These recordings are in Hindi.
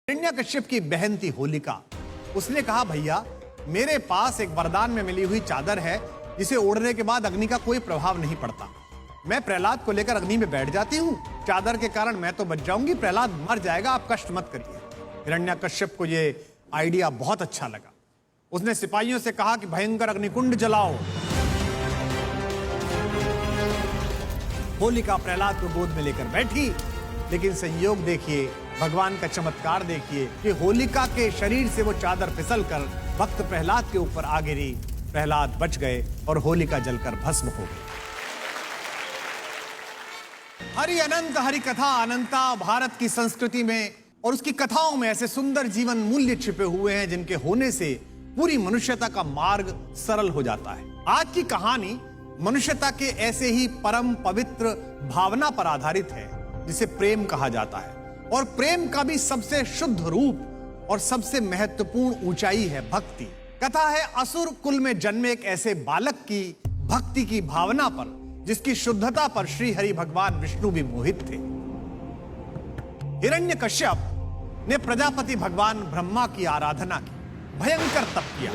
हिरण्यकश्यप की बहन थी होलिका। उसने कहा, भैया मेरे पास एक वरदान में मिली हुई चादर है जिसे ओढ़ने के बाद अग्नि का कोई प्रभाव नहीं पड़ता। मैं प्रहलाद को लेकर अग्नि में बैठ जाती हूँ, चादर के कारण मैं तो बच जाऊंगी, प्रहलाद मर जाएगा, आप कष्ट मत करिए। हिरण्यकश्यप को यह आइडिया बहुत अच्छा लगा। उसने सिपाहियों से कहा कि भयंकर अग्निकुंड जलाओ। होलिका प्रहलाद को गोद में लेकर बैठी, लेकिन संयोग देखिए, भगवान का चमत्कार देखिए कि होलिका के शरीर से वो चादर फिसलकर भक्त प्रहलाद के ऊपर आ गिरी। प्रहलाद बच गए और होलिका जलकर भस्म हो गई। हरि अनंत हरि कथा अनंता। भारत की संस्कृति में और उसकी कथाओं में ऐसे सुंदर जीवन मूल्य छिपे हुए हैं जिनके होने से पूरी मनुष्यता का मार्ग सरल हो जाता है। आज की कहानी मनुष्यता के ऐसे ही परम पवित्र भावना पर आधारित है जिसे प्रेम कहा जाता है। और प्रेम का भी सबसे शुद्ध रूप और सबसे महत्वपूर्ण ऊंचाई है भक्ति। कथा है असुर कुल में जन्मे एक ऐसे बालक की भक्ति की भावना पर जिसकी शुद्धता पर श्री हरि भगवान विष्णु भी मोहित थे। हिरण्यकश्यप ने प्रजापति भगवान ब्रह्मा की आराधना की, भयंकर तप किया।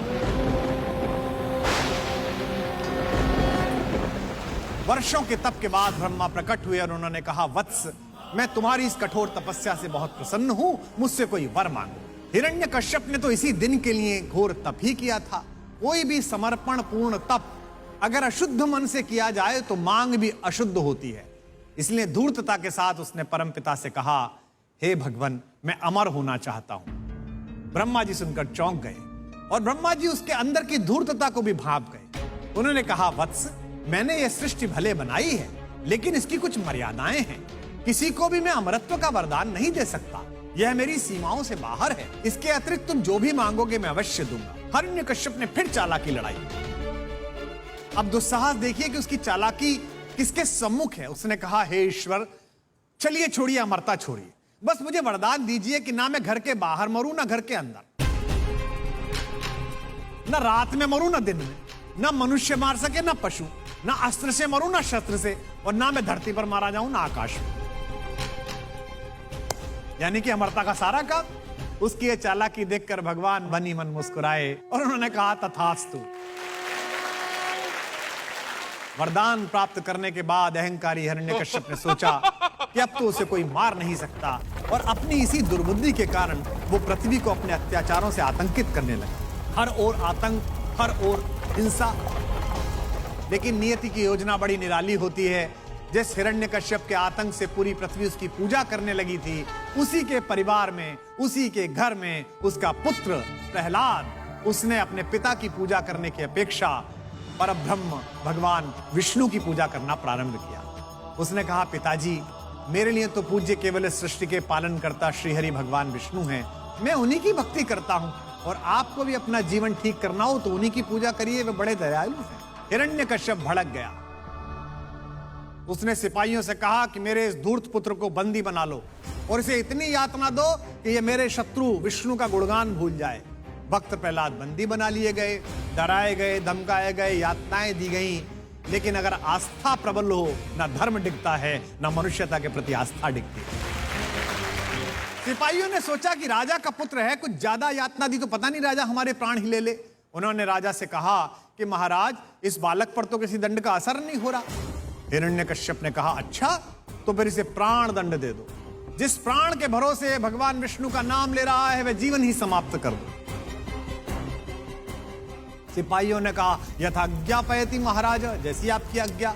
वर्षों के तप के बाद ब्रह्मा प्रकट हुए और उन्होंने कहा, वत्स मैं तुम्हारी इस कठोर तपस्या से बहुत प्रसन्न हूं, मुझसे कोई वर मांगो। हिरण्यकश्यप ने तो इसी दिन के लिए घोर तप ही किया था। कोई भी समर्पण पूर्ण तप अगर अशुद्ध मन से किया जाए तो मांग भी अशुद्ध होती है। इसलिए धूर्तता के साथ उसने परमपिता से कहा, हे भगवान मैं अमर होना चाहता हूं। ब्रह्मा जी सुनकर चौंक गए और ब्रह्मा जी उसके अंदर की धूर्तता को भी भांप गए। उन्होंने कहा, वत्स मैंने यह सृष्टि भले बनाई है, लेकिन इसकी कुछ मर्यादाएं हैं। किसी को भी मैं अमरत्व का वरदान नहीं दे सकता, यह मेरी सीमाओं से बाहर है। इसके अतिरिक्त तुम जो भी मांगोगे मैं अवश्य दूंगा। हिरण्यकश्यप ने फिर चालाकी लड़ाई। अब दुस्साहस देखिए कि उसकी चालाकी किसके सम्मुख है। उसने कहा, हे ईश्वर चलिए छोड़िए, अमरता छोड़िए, बस मुझे वरदान दीजिए कि ना मैं घर के बाहर मरूं ना घर के अंदर, ना रात में मरूं ना दिन में, ना मनुष्य मार सके ना पशु, ना अस्त्र से मरूं ना शस्त्र से, और ना मैं धरती पर मारा जाऊं ना आकाश में। यानी कि अमरता का सारा काम। उसकी ये चालाकी देखकर भगवान मन ही मन मुस्कुराए और उन्होंने कहा, तथास्तु। वरदान प्राप्त करने के बाद अहंकारी हिरण्यकश्यप ने सोचा कि अब तो उसे कोई मार नहीं सकता, और अपनी इसी दुर्बुद्धि के कारण वो पृथ्वी को अपने अत्याचारों से आतंकित करने लगा। हर ओर आतंक, हर ओर हिंसा। लेकिन नियति की योजना बड़ी निराली होती है। जिस हिरण्यकश्यप के आतंक से पूरी पृथ्वी उसकी पूजा करने लगी थी, उसी के परिवार में, उसी के घर में उसका पुत्र प्रहलाद, उसने अपने पिता की पूजा करने की अपेक्षा परब्रह्म भगवान विष्णु की पूजा करना प्रारंभ किया। उसने कहा, पिताजी मेरे लिए तो पूज्य केवल इस सृष्टि के पालन करता श्री हरि भगवान विष्णु हैं। मैं उन्हीं की भक्ति करता हूं, और आपको भी अपना जीवन ठीक करना हो तो उन्हीं की पूजा करिए, वे बड़े दयालु हैं। हिरण्यकश्यप भड़क गया। उसने सिपाहियों से कहा कि मेरे इस धूर्त पुत्र को बंदी बना लो और इसे इतनी यातना दो कि ये मेरे शत्रु विष्णु का गुणगान भूल जाए। भक्त प्रहलाद बंदी बना लिए गए, डराए गए, धमकाए गए, यातनाएं दी गई। लेकिन अगर आस्था प्रबल हो, ना धर्म डिगता है, ना मनुष्यता के प्रति आस्था डिगती है। सिपाहियों ने सोचा कि राजा का पुत्र है, कुछ ज्यादा यातना दी तो पता नहीं राजा हमारे प्राण ही ले ले। उन्होंने राजा से कहा कि महाराज इस बालक पर तो किसी दंड का असर नहीं हो रहा। हिरण्यकश्यप ने कहा, अच्छा तो फिर इसे प्राण दंड दे दो। जिस प्राण के भरोसे भगवान विष्णु का नाम ले रहा है वह जीवन ही समाप्त कर दो। सिपाहियों ने कहा, यथाज्ञा पयति महाराज, जैसी आपकी आज्ञा।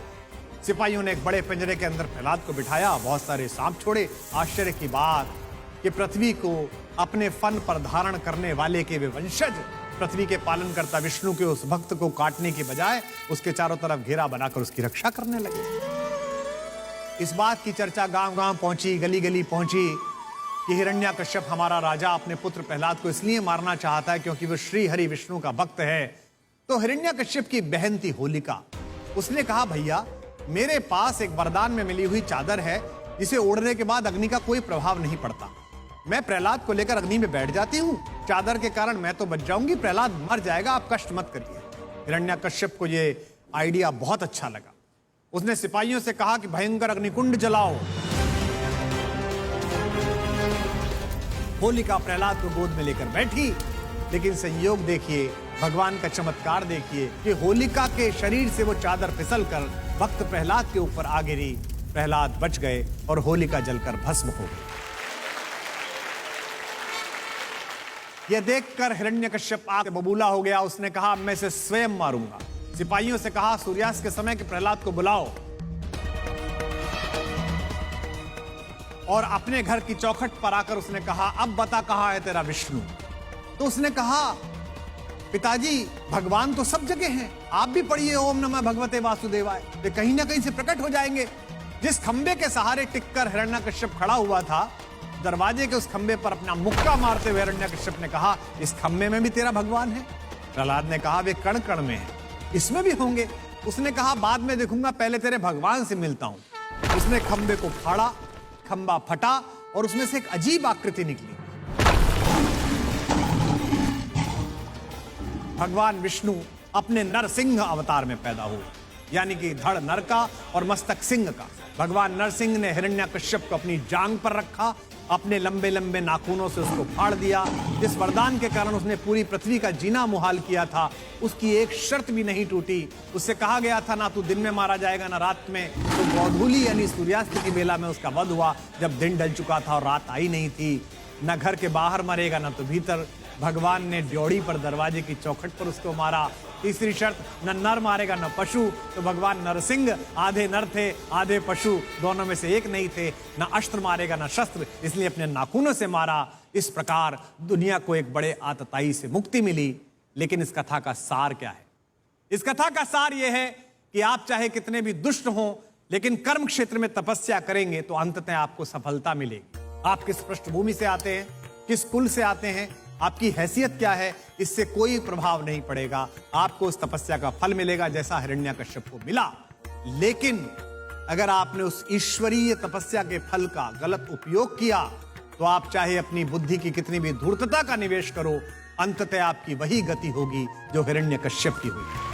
सिपाहियों ने एक बड़े पिंजरे के अंदर प्रहलाद को बिठाया, बहुत सारे सांप छोड़े। आश्चर्य की बात कि पृथ्वी को अपने फन पर धारण करने वाले के वे वंशज पृथ्वी के पालन करता विष्णु के उस भक्त को काटने की बजाय उसके चारों तरफ घेरा बनाकर उसकी रक्षा करने लगे। इस बात की चर्चा गांव-गांव पहुंची, गली-गली पहुंची कि हिरण्यकश्यप हमारा राजा अपने पुत्र प्रहलाद को इसलिए मारना चाहता है क्योंकि वो श्री हरि विष्णु का भक्त है। तो हिरण्यकश्यप की बहन थी होलिका। उसने कहा, भैया मेरे पास एक वरदान में मिली हुई चादर है जिसे ओढ़ने के बाद अग्नि का कोई प्रभाव नहीं पड़ता। मैं प्रहलाद को लेकर अग्नि में बैठ जाती हूँ, चादर के कारण मैं तो बच जाऊंगी, प्रहलाद मर जाएगा, आप कष्ट मत करिए। हिरण्यकश्यप को यह आइडिया बहुत अच्छा लगा। उसने सिपाहियों से कहा कि भयंकर अग्निकुंड जलाओ। होलिका प्रहलाद को गोद में लेकर बैठी, लेकिन संयोग देखिए, भगवान का चमत्कार देखिए कि होलिका के शरीर से वो चादर फिसलकर भक्त प्रहलाद के ऊपर आ गिरी। प्रहलाद बच गए और होलिका जलकर भस्म हो गई। यह देखकर हिरण्यकश्यप आग बबूला हो गया। उसने कहा, मैं इसे स्वयं मारूंगा। सिपाहियों से कहा, सूर्यास्त के समय के प्रहलाद को बुलाओ और अपने घर की चौखट पर आकर उसने कहा, अब बता कहां है तेरा विष्णु। तो उसने कहा, पिताजी भगवान तो सब जगह हैं, आप भी पढ़िए ओम नमः भगवते वासुदेवाय, वे कहीं ना कहीं से प्रकट हो जाएंगे। जिस खंबे के सहारे टिककर हिरण्यकश्यप खड़ा हुआ था, दरवाजे के उस खंबे पर अपना मुक्का मारते हुए हिरण्यकश्यप ने कहा, इस खंबे में भी तेरा भगवान है? प्रहलाद ने कहा, वे कण कण में है, इसमें भी होंगे। उसने कहा, बाद में देखूंगा, पहले तेरे भगवान से मिलता हूं। उसने खंबे को फाड़ा, खंबा फटा और उसमें से एक अजीब आकृति निकली। भगवान विष्णु अपने नरसिंह अवतार में पैदा हुए, यानी कि धड़ नर का और मस्तक सिंह का। भगवान नरसिंह ने हिरण्यकश्यप को अपनी जांग पर रखा, अपने लंबे लंबे नाखूनों से उसको फाड़ दिया। जिस वरदान के कारण उसने पूरी पृथ्वी का जीना मुहाल किया था, उसकी एक शर्त भी नहीं टूटी। उससे कहा गया था, ना तू दिन में मारा जाएगा ना रात में। तो गोधूली यानी सूर्यास्त की बेला में उसका वध हुआ, जब दिन ढल चुका था और रात आई नहीं थी। न घर के बाहर मरेगा ना तो भीतर। भगवान ने ड्योढ़ी पर दरवाजे की चौखट पर उसको मारा। तीसरी शर्त, न नर मारेगा न पशु। तो भगवान नरसिंह आधे नर थे आधे पशु, दोनों में से एक नहीं थे। न अस्त्र मारेगा न शस्त्र, इसलिए अपने नाखूनों से मारा। इस प्रकार दुनिया को एक बड़े आतताई से मुक्ति मिली। लेकिन इस कथा का सार क्या है? इस कथा का सार यह है कि आप चाहे कितने भी दुष्ट हों, लेकिन कर्म क्षेत्र में तपस्या करेंगे तो अंततः आपको सफलता मिलेगी। आप किस पृष्ठभूमि से आते हैं, किस कुल से आते हैं, आपकी हैसियत क्या है, इससे कोई प्रभाव नहीं पड़ेगा। आपको उस तपस्या का फल मिलेगा जैसा हिरण्यकश्यप को मिला। लेकिन अगर आपने उस ईश्वरीय तपस्या के फल का गलत उपयोग किया, तो आप चाहे अपनी बुद्धि की कितनी भी धूर्तता का निवेश करो, अंततः आपकी वही गति होगी जो हिरण्यकश्यप की हुई।